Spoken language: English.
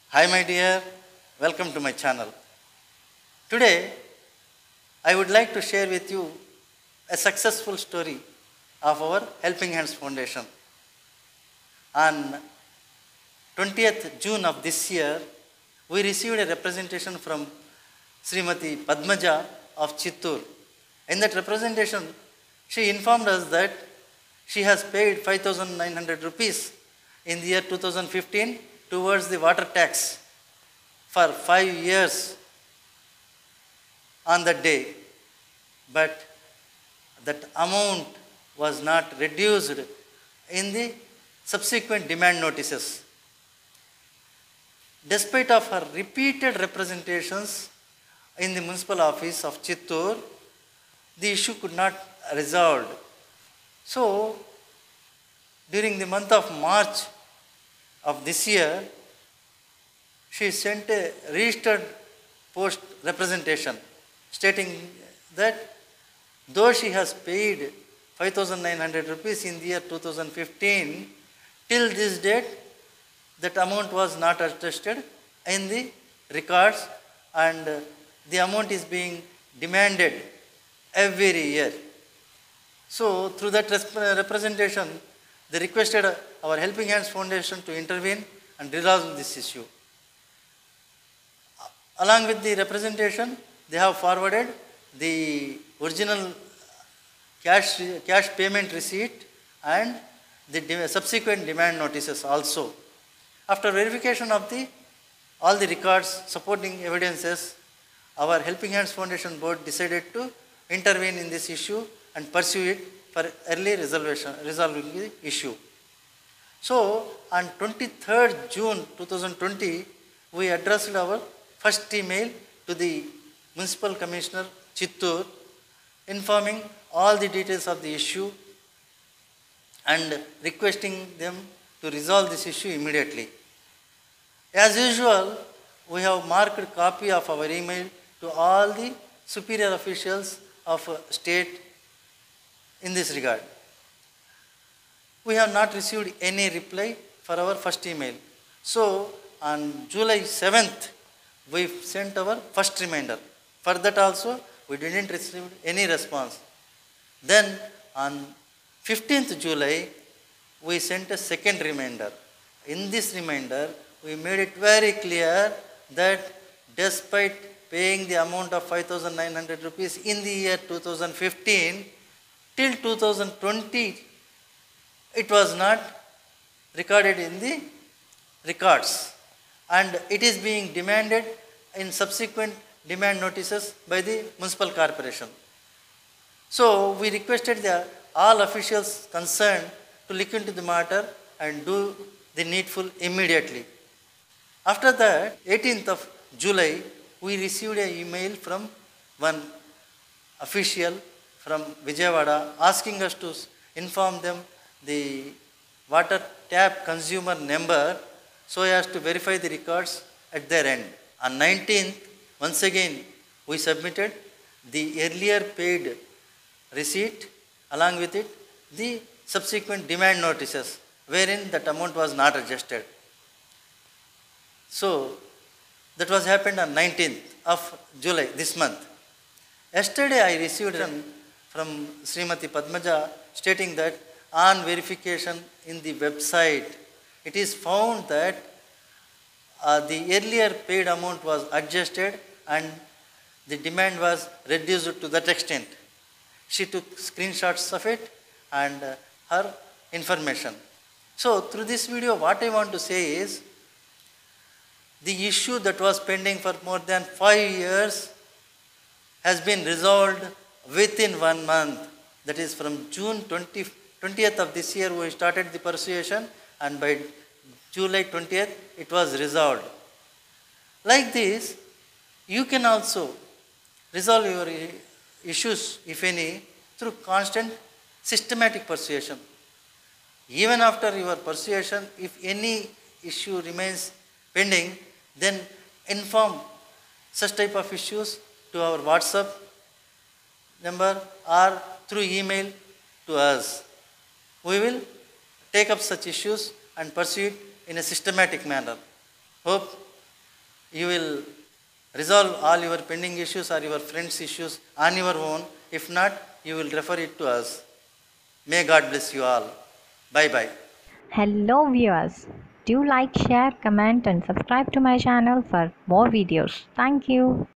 Hi my dear, welcome to my channel. Today I would like to share with you a successful story of our Helping Hands Foundation. On 20th June of this year, we received a representation from Srimati Padmaja of Chittoor. In that representation, she informed us that she has paid 5,900 rupees in the year 2015 towards the water tax for 5 years on that day. But that amount was not reduced in the subsequent demand notices. Despite of her repeated representations in the municipal office of Chittoor, the issue could not resolved. So, during the month of March of this year, she sent a registered post representation stating that though she has paid 5,900 rupees in the year 2015, till this date, that amount was not adjusted in the records and the amount is being demanded every year. So, through that representation, they requested our Helping Hands Foundation to intervene and resolve this issue. Along with the representation, they have forwarded the original cash payment receipt and the subsequent demand notices also. After verification of all the records supporting evidences, our Helping Hands Foundation board decided to intervene in this issue and pursue it for early resolving the issue. So, on 23rd June 2020, we addressed our first email to the Municipal Commissioner Chittoor, informing all the details of the issue and requesting them to resolve this issue immediately. As usual, we have marked a copy of our email to all the superior officials of state in this regard. We have not received any reply for our first email. So, on July 7th, we sent our first reminder. For that also, we didn't receive any response. Then, on 15th July, we sent a second reminder. In this reminder, we made it very clear that despite paying the amount of 5,900 rupees in the year 2015, till 2020, it was not recorded in the records. And it is being demanded in subsequent demand notices by the municipal corporation. So, we requested all officials concerned to look into the matter and do the needful immediately. After that, 18th of July, we received an email from one official from Vijayawada asking us to inform them the water tap consumer number so as to verify the records at their end. On 19th, once again, we submitted the earlier paid receipt, along with it the subsequent demand notices wherein that amount was not adjusted. So, that was happened on 19th of July this month. Yesterday I received from Srimati Padmaja stating that on verification in the website, it is found that the earlier paid amount was adjusted and the demand was reduced to that extent. She took screenshots of it and her information. So, through this video, what I want to say is, the issue that was pending for more than 5 years has been resolved within 1 month. That is from June 20th of this year, we started the persuasion and by July 20th, it was resolved. Like this, you can also resolve your issues, if any, through constant systematic persuasion. Even after your persuasion, if any issue remains pending, then inform such type of issues to our WhatsApp number or through email to us. We will take up such issues and pursue it in a systematic manner. Hope you will resolve all your pending issues or your friends' issues on your own. If not, you will refer it to us. May God bless you all. Bye bye. Hello viewers. Do like, share, comment and subscribe to my channel for more videos. Thank you.